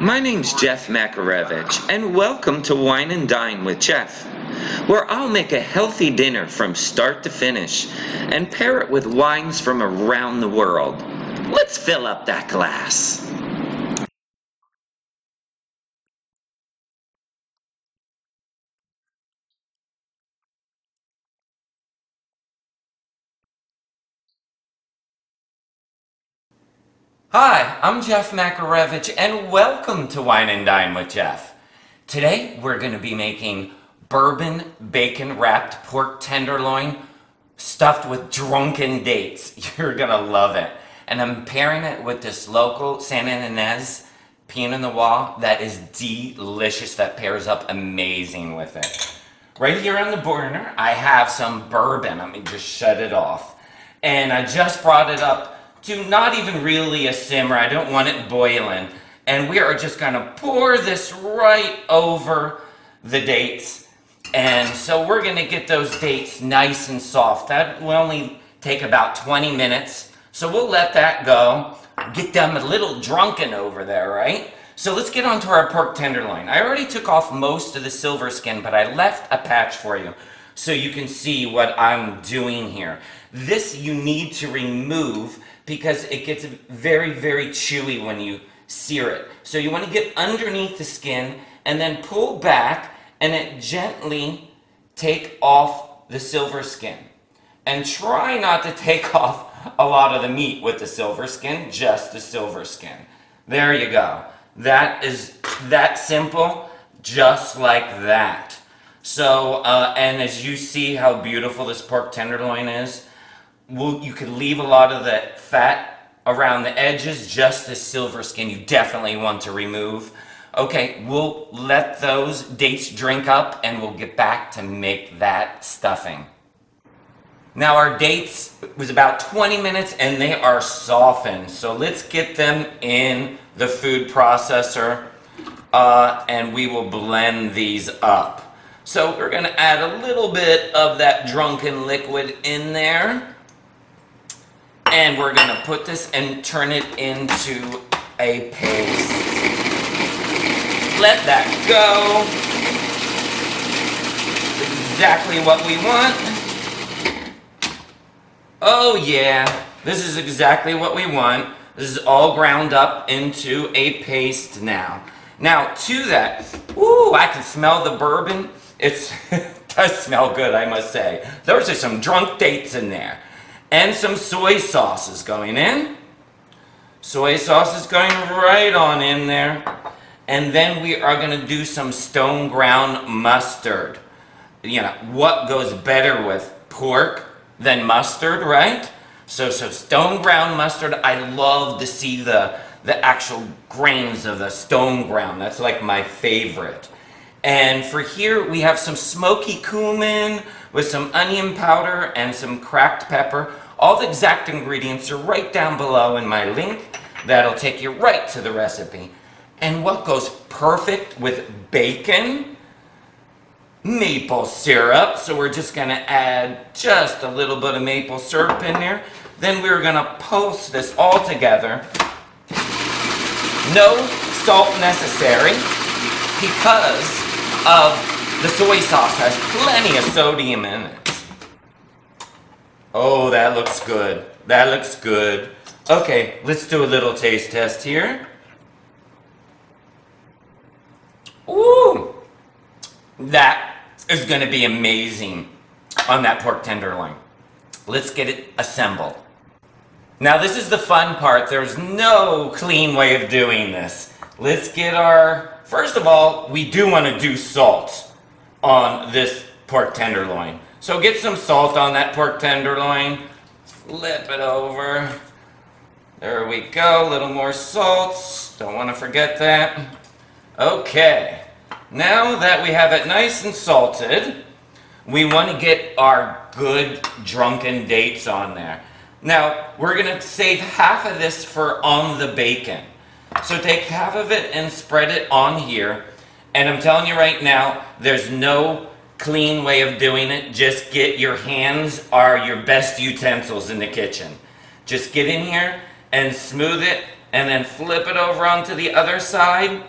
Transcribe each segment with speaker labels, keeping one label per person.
Speaker 1: My name's Jeff Makarevich, and welcome to Wine and Dine with Jeff, where I'll make a healthy dinner from start to finish and pair it with wines from around the world. Let's fill up that glass.
Speaker 2: Hi, I'm Jeff Makarevich, and welcome to Wine and Dine with Jeff. Today, we're going to be making bourbon bacon wrapped pork tenderloin stuffed with drunken dates. You're going to love it. And I'm pairing it with this local San Ynez Pinot Noir that is delicious, that pairs up amazing with it. Right here on the burner, I have some bourbon. Let me just shut it off. And I just brought it up to not even really a simmer. I don't want it boiling. And we are just gonna pour this right over the dates. And so we're gonna get those dates nice and soft. That will only take about 20 minutes. So we'll let that go. Get them a little drunken over there, right? So let's get on to our pork tenderloin. I already took off most of the silver skin, but I left a patch for you so you can see what I'm doing here. This you need to remove because it gets very, very chewy when you sear it. So you want to get underneath the skin and then pull back and then gently take off the silver skin. And try not to take off a lot of the meat with the silver skin, just the silver skin. There you go. That is that simple, just like that. So, and as you see how beautiful this pork tenderloin is, you could leave a lot of the fat around the edges, just the silver skin you definitely want to remove. Okay, we'll let those dates drink up and we'll get back to make that stuffing. Now our dates was about 20 minutes and they are softened. So let's get them in the food processor and we will blend these up. So we're gonna add a little bit of that drunken liquid in there. And we're gonna put this and turn it into a paste. Let that go. Exactly what we want. Oh yeah, this is exactly what we want. This is all ground up into a paste now. Now to that, ooh, I can smell the bourbon. It does smell good, I must say. Those are some drunk dates in there. And some soy sauce is going in. Soy sauce is going right on in there. And then we are going to do some stone ground mustard. You know, what goes better with pork than mustard, right? So stone ground mustard, I love to see the actual grains of the stone ground. That's like my favorite. And for here we have some smoky cumin with some onion powder and some cracked pepper. All the exact ingredients are right down below in my link. That'll take you right to the recipe. And what goes perfect with bacon? Maple syrup. So we're just gonna add just a little bit of maple syrup in there. Then we're gonna pulse this all together. No salt necessary because of the soy sauce has plenty of sodium in it. Oh, that looks good. That looks good. Okay, let's do a little taste test here. Ooh, that is going to be amazing on that pork tenderloin. Let's get it assembled. Now this is the fun part. There's no clean way of doing this. Let's get first of all, we do want to do salt on this pork tenderloin. So get some salt on that pork tenderloin, flip it over. There we go, a little more salt. Don't want to forget that. Okay, now that we have it nice and salted, we want to get our good drunken dates on there. Now, we're going to save half of this for on the bacon. So take half of it and spread it on here. And I'm telling you right now, there's no clean way of doing it. Just get your hands are your best utensils in the kitchen. Just get in here and smooth it and then flip it over onto the other side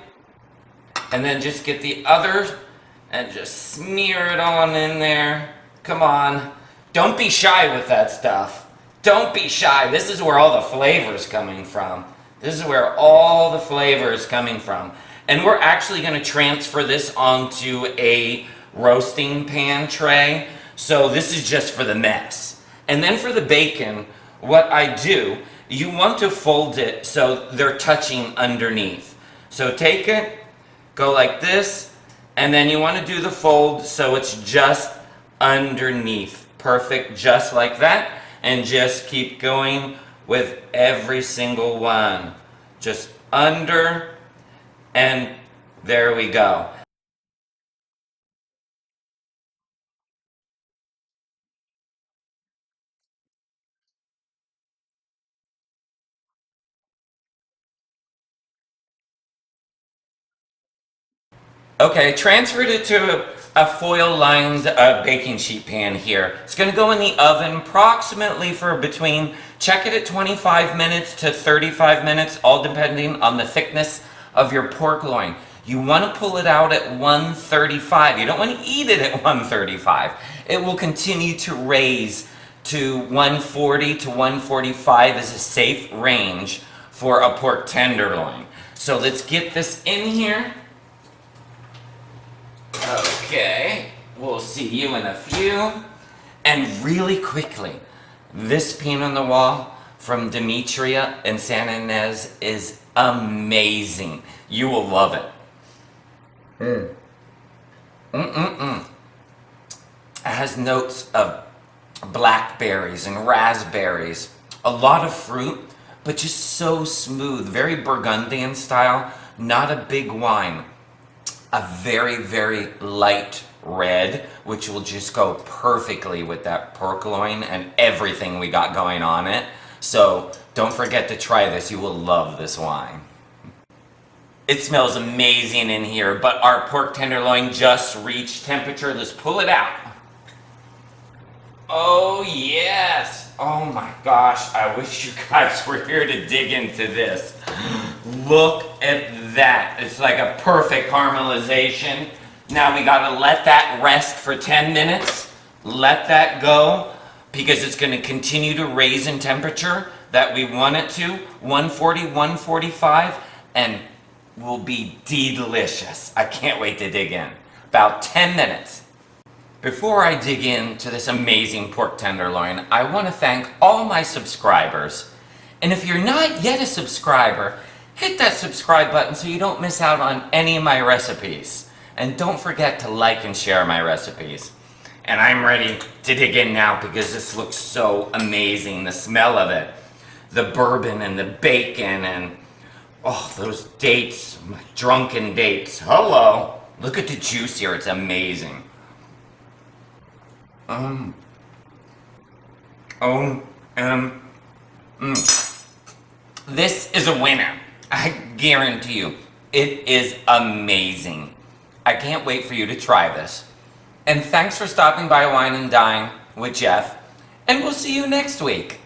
Speaker 2: And then just get the other and just smear it on in there. Come on. Don't be shy with that stuff. Don't be shy. This is where all the flavor is coming from. This is where all the flavor is coming from. And we're actually going to transfer this onto a roasting pan tray. So this is just for the mess. And then for the bacon, what I do, you want to fold it so they're touching underneath. So take it, go like this, and then you want to do the fold so it's just underneath. Perfect, just like that. And just keep going with every single one. Just under, and there we go. Okay, transferred it to a foil-lined baking sheet pan here. It's going to go in the oven approximately for check it at 25 minutes to 35 minutes, all depending on the thickness of your pork loin. You want to pull it out at 135. You don't want to eat it at 135. It will continue to raise to 140 to 145 is a safe range for a pork tenderloin. So let's get this in here. Okay, we'll see you in a few. And really quickly, this Pinot Noir from Demetria and San Ynez is amazing. You will love it. It has notes of blackberries and raspberries. A lot of fruit, but just so smooth. Very Burgundian style, not a big wine. A very, very light red, which will just go perfectly with that pork loin and everything we got going on it. So don't forget to try this. You will love this wine. It smells amazing in here, but our pork tenderloin just reached temperature. Let's pull it out. Oh yes! Oh my gosh, I wish you guys were here to dig into this. Look at that. It's like a perfect caramelization. Now we gotta let that rest for 10 minutes. Let that go because it's gonna continue to raise in temperature that we want it to, 140, 145, and will be delicious. I can't wait to dig in. About 10 minutes. Before I dig into this amazing pork tenderloin, I want to thank all my subscribers. And if you're not yet a subscriber, hit that subscribe button so you don't miss out on any of my recipes. And don't forget to like and share my recipes. And I'm ready to dig in now because this looks so amazing. The smell of it, the bourbon and the bacon and oh, those dates, drunken dates. Hello. Look at the juice here. It's amazing. This is a winner. I guarantee you. It is amazing. I can't wait for you to try this. And thanks for stopping by Wine and Dine with Jeff. And we'll see you next week.